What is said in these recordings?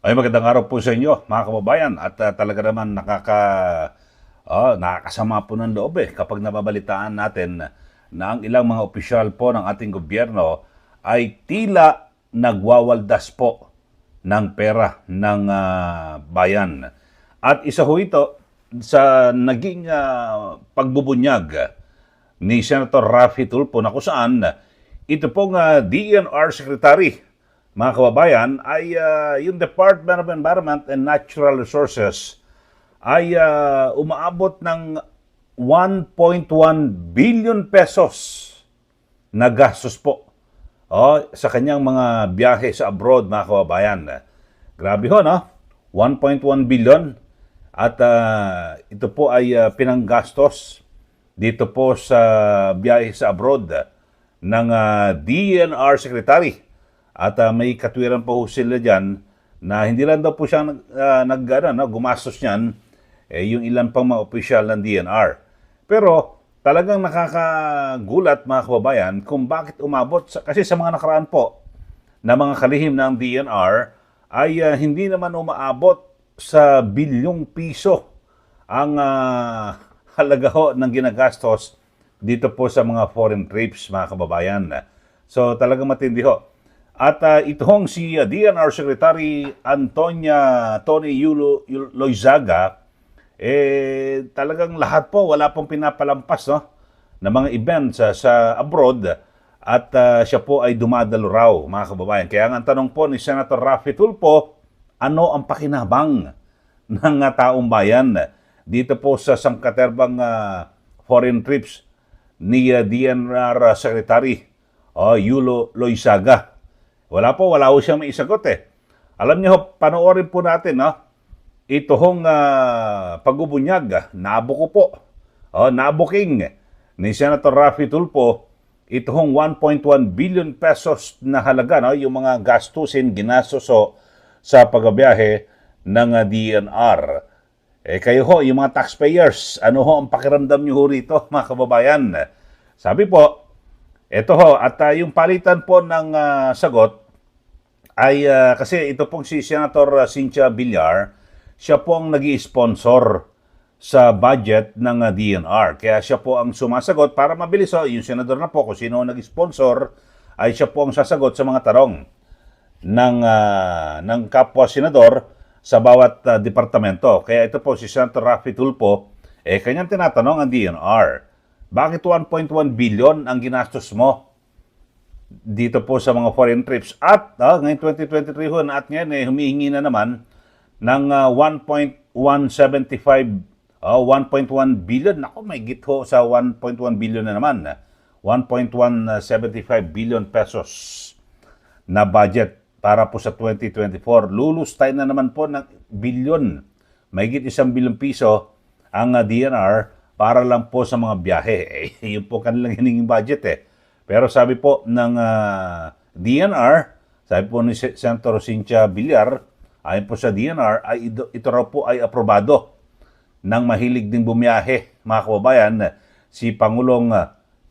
Ay magandang araw po sa inyo mga kababayan at talaga naman nakakasama po ng loob kapag nababalitaan natin na ang ilang mga opisyal po ng ating gobyerno ay tila nagwawaldas po ng pera ng bayan. At isa ho ito sa naging pagbubunyag ni Senator Raffy Tulfo na kung saan ito pong DENR Secretary, mga kababayan, ay yung Department of Environment and Natural Resources ay umaabot ng 1.1 billion pesos na gastos po sa kanyang mga biyahe sa abroad, mga kababayan. Grabe ho, no? 1.1 billion at ito po ay pinanggastos dito po sa biyahe sa abroad ng DENR Secretary. At may katwiran po sila dyan na hindi lang daw po siya gumastos niyan, yung ilan pang mga opisyal ng DNR. Pero talagang nakakagulat, mga kababayan, kung bakit umabot. Kasi sa mga nakaraan po na mga kalihim ng DNR ay hindi naman umaabot sa bilyong piso ang halaga ho ng ginagastos dito po sa mga foreign trips, mga kababayan. So talagang matindi ho. At ito hong si DNR Secretary Tony Loizaga, talagang lahat po, wala pong pinapalampas, no, na mga events sa abroad at siya po ay dumadalo raw, mga kababayan. Kaya nga ang tanong po ni Senator Raffy Tulfo, ano ang pakinabang ng taong bayan dito po sa sangkaterbang foreign trips ni DNR Secretary Yulo Loizaga? Wala ho siyang maisagot Alam niyo, panoorin po natin, no? Ito hong pagbubunyag, nabuko po, nabuking ni Senator Raffy Tulfo, ito hong 1.1 billion pesos na halaga, no? Yung mga gastusin, ginastos sa pagbabiyahe ng DNR. Kayo ho, yung mga taxpayers, ano ho ang pakiramdam niyo ho rito, mga kababayan? Sabi po, ito ho, at yung palitan po ng sagot, ay kasi ito pong si Senator Cynthia Villar, siya po ang nag-i-sponsor sa budget ng DNR. Kaya siya po ang sumasagot para mabilis. Yung senador na po, kung sino nag-sponsor, ay siya po ang sasagot sa mga tanong ng kapwa senador sa bawat departamento. Kaya ito po si Senator Raffy Tulfo, kanyang tinatanong ang DNR, bakit 1.1 billion ang ginastos mo dito po sa mga foreign trips? At ngayon 2023 ho, at ngayon humihingi na naman ng 1.175 1.1 billion. Nako, may githo sa 1.1 billion na naman. 1.175 billion pesos na budget para po sa 2024. Lulustay na naman po ng bilyon. May git 1 bilyong piso ang DNR para lang po sa mga biyahe. Yun po kanilang hiningin budget Pero sabi po ng DNR, sabi po ni Senator Cynthia Villar, ayon po sa DNR, ay ito raw po ay aprobado ng mahilig ding bumiyahe, mga kababayan, si Pangulong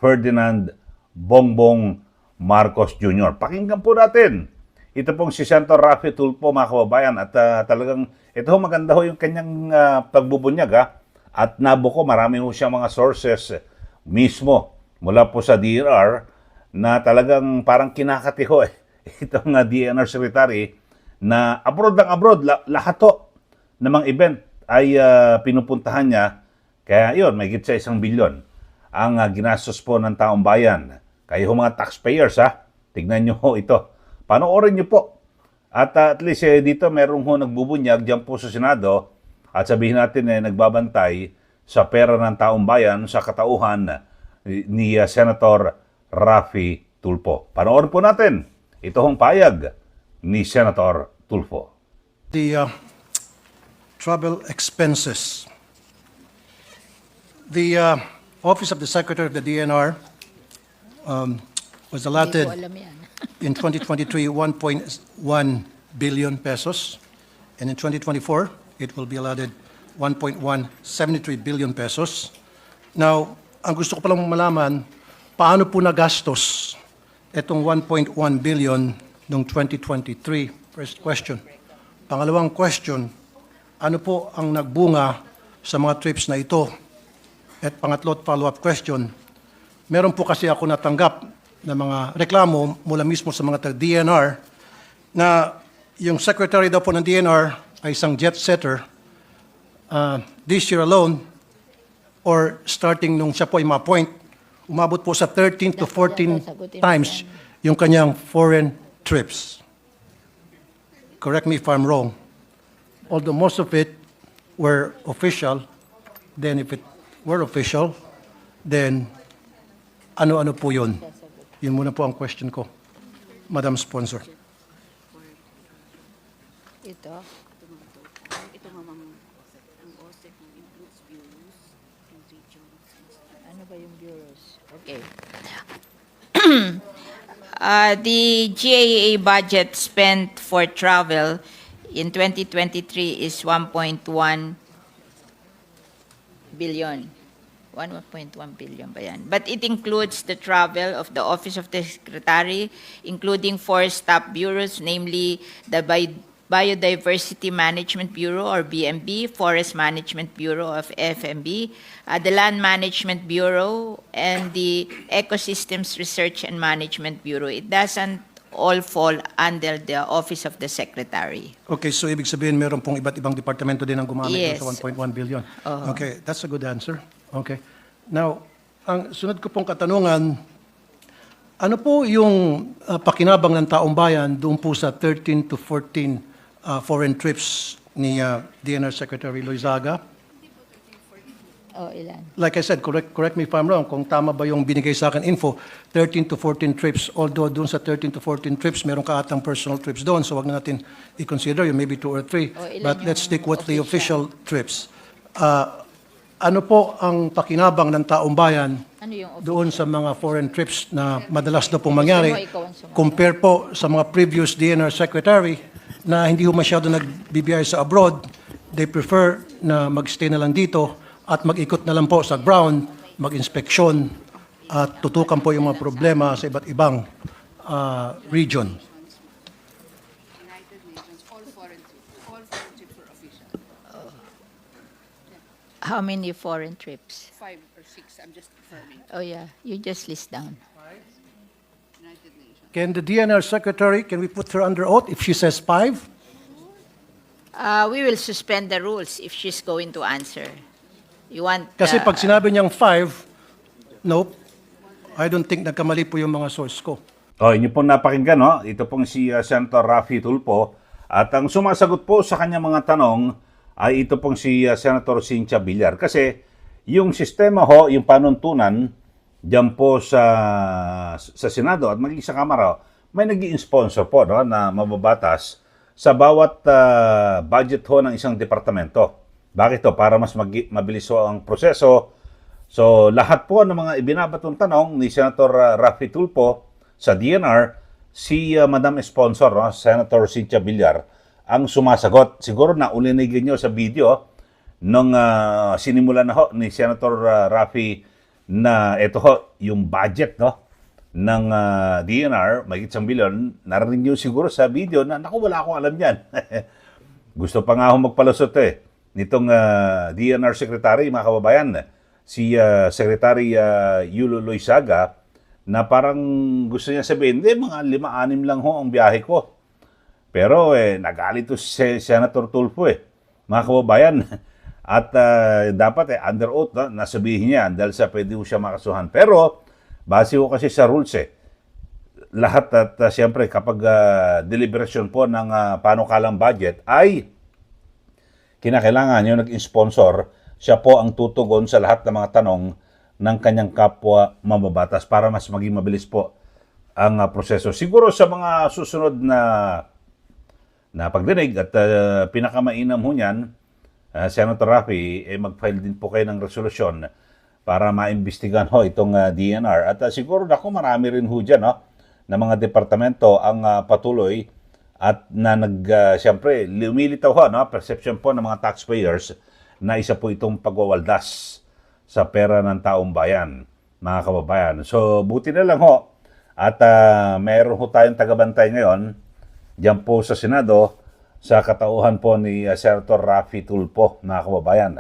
Ferdinand Bongbong Marcos Jr. Pakinggan po natin. Ito pong si Senator Raffy Tulfo, mga kababayan, at talagang ito maganda ho yung kanyang pagbubunyag at nabuko, marami ho siyang mga sources mismo mula po sa DNR na talagang parang kinakatiho itong DNR Secretary na abroad ng abroad, lahat ho ng mga event ay pinupuntahan niya. Kaya yun, may git sa 1 bilyon ang ginastos po ng taong bayan. Kayo mga taxpayers, tignan nyo ho ito. Panoorin nyo po. At at least dito merong ho nagbubunyag dyan po sa Senado at sabihin natin nagbabantay sa pera ng taong bayan sa katauhan ni Senator Raffy Tulfo. Panoorin po natin ito hong payag ni Senator Tulfo. The travel expenses. The Office of the Secretary of the DNR was allotted in 2023 1.1 billion pesos, and in 2024 it will be allotted 1.173 billion pesos. Now, ang gusto ko palang malaman, paano po nagastos itong 1.1 billion noong 2023? First question. Pangalawang question, ano po ang nagbunga sa mga trips na ito? At pangatlo at follow-up question, meron po kasi ako natanggap na mga reklamo mula mismo sa mga DNR na yung secretary daw po ng DNR ay isang jet setter. This year alone, or starting nung siya po ay ma-appoint, umabot po sa 13 to 14 times yung kanyang foreign trips. Correct me if I'm wrong. Although most of it were official, then if it were official, then ano-ano po yun? Yun muna po ang question ko, Madam Sponsor. Ito. Ito mamang ang OSEC ng includes bureaus and regions. Ano ba yung bureaus? Okay. The GAA budget spent for travel in 2023 is 1.1 billion. 1.1 billion ba yan? But it includes the travel of the Office of the Secretary, including 4 staff bureaus, namely the Biodiversity Management Bureau or BMB, Forest Management Bureau of FMB, the Land Management Bureau, and the Ecosystems Research and Management Bureau. It doesn't all fall under the Office of the Secretary. Okay, so ibig sabihin meron pong iba't ibang departamento din ang gumamit Yes. sa 1.1 billion. Oo. Okay, that's a good answer. Okay. Now, ang sunod ko pong katanungan, ano po yung pakinabang ng taong bayan doon po sa 13 to 14 foreign trips ni DNR Secretary Loizaga? Oh, ilan? Like I said, correct me if I'm wrong, kung tama ba yung binigay sa akin info, 13 to 14 trips, although doon sa 13 to 14 trips, meron ka atang personal trips doon, so wag na natin i-consider yun, maybe 2 or 3. O, ilan But yung let's stick with the official trips. Ano po ang pakinabang ng taong bayan Ano yung official? doon sa mga foreign trips na madalas na pong mangyari, Gusto mo ikaw ang sumagot? compare po sa mga previous DNR Secretary na hindi ho masyado nagbibiyay sa abroad, they prefer na magstay na lang dito at mag-ikot na lang po sa ground, mag-inspeksyon at tutukan po yung mga problema sa iba't ibang region. United Nations, all foreign trips were official. How many foreign trips? 5 or 6, I'm just confirming. Oh yeah, you just list down. United Nations. Can the DNR Secretary, can we put her under oath if she says 5? We will suspend the rules if she's going to answer. You want? Kasi pag sinabi niyang 5, nope, I don't think nagkamali po yung mga source ko. Oh, inyo pong napakinggan, no? Ito pong si Senator Raffy Tulfo. At ang sumasagot po sa kanyang mga tanong ay ito pong si Senator Cynthia Villar. Kasi yung sistema ho, yung panuntunan, dyan po sa Senado at maging sa Kamara, may nag-i-sponsor po, no, na mababatas sa bawat budget ho ng isang departamento. Bakit to? Para mas mabilis ho ang proseso. So, lahat po ng mga ibinabatong tanong ni Senator Raffy Tulfo sa DNR, si Madam Sponsor, no, Senator Cynthia Villar, ang sumasagot. Siguro na ulinig nyo sa video nung sinimulan na ho ni Senator Raffy na ito ho, yung budget, no, ng DNR, may 1 billion, narinig nyo siguro sa video na, naku, wala akong alam yan. Gusto pa nga ako magpalusot nitong DNR Secretary, mga kababayan, si Secretary Yulo Loizaga, na parang gusto niya sabihin, hindi, mga 5-6 lang ho ang biyahe ko. Pero nagalit to si Senator Tulfo mga kababayan. At dapat under oath nasabihin niya dahil sa pwede ho siya makasuhan. Pero base ho kasi sa rules lahat at siyempre kapag deliberation po ng panukalang budget ay kinakailangan yung nag-sponsor, siya po ang tutugon sa lahat ng mga tanong ng kanyang kapwa mababatas para mas maging mabilis po ang proseso. Siguro sa mga susunod na pagdinig at pinakamainam ho niyan, Senator Raffy, mag-file din po kayo ng resolusyon para maimbestigahan ho itong DNR. At siguro naku, marami rin ho dyan, no, na mga departamento ang patuloy at na siyempre, lumilitaw ho, no, perception po ng mga taxpayers na isa po itong pagwawaldas sa pera ng taong bayan, mga kababayan. So, buti na lang ho. At meron ho tayong tagabantay ngayon, diyan po sa Senado, sa katauhan po ni Senator Raffy Tulfo, mga kababayan.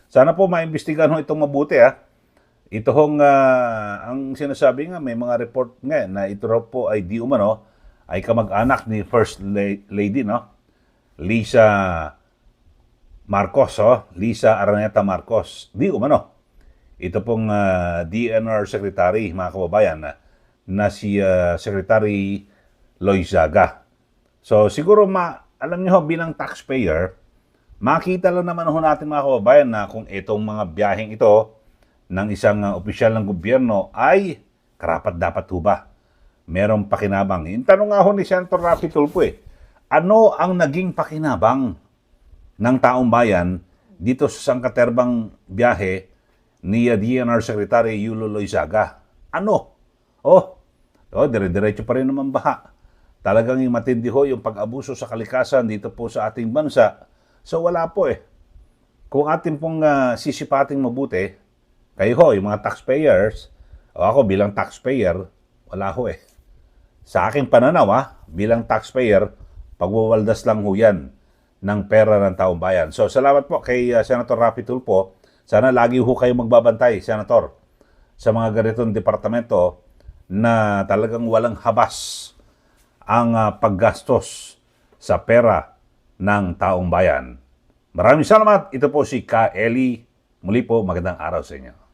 Sana po maimbestigahan ho itong mabuti. Ito hong, ang sinasabi nga, may mga report nga na ito raw po ay di umano, ay kamag-anak ni First Lady, no? Lisa Marcos, Lisa Araneta Marcos. Di umano. Ito pong DNR Secretary, mga kababayan, na si Secretary Loizaga. So siguro alam niyo bilang taxpayer, makita lang naman ho natin mga kababayan na kung itong mga biyaheng ito ng isang opisyal ng gobyerno ay karapat-dapat ho ba? Merong pakinabang. Yung tanong nga ho ni Senator Raffy Tulfo ano ang naging pakinabang ng taong bayan dito sa sangkaterbang biyahe ni DNR Secretary Yulo Loizaga? Ano? Dire-diretso pa rin naman baha. Talagang yung matindi ho yung pag-abuso sa kalikasan dito po sa ating bansa. So wala po Kung atin pong sisipating mabuti, kayo ho, yung mga taxpayers, o ako bilang taxpayer, wala ho Sa aking pananaw bilang taxpayer, pagwawaldas lang ho yan ng pera ng taong bayan. So salamat po kay Senator Raffy Tulfo. Sana lagi ho kayo magbabantay, Senator, sa mga ganitong departamento na talagang walang habas ang paggastos sa pera ng taong bayan. Maraming salamat. Ito po si Ka Eli. Muli po, magandang araw sa inyo.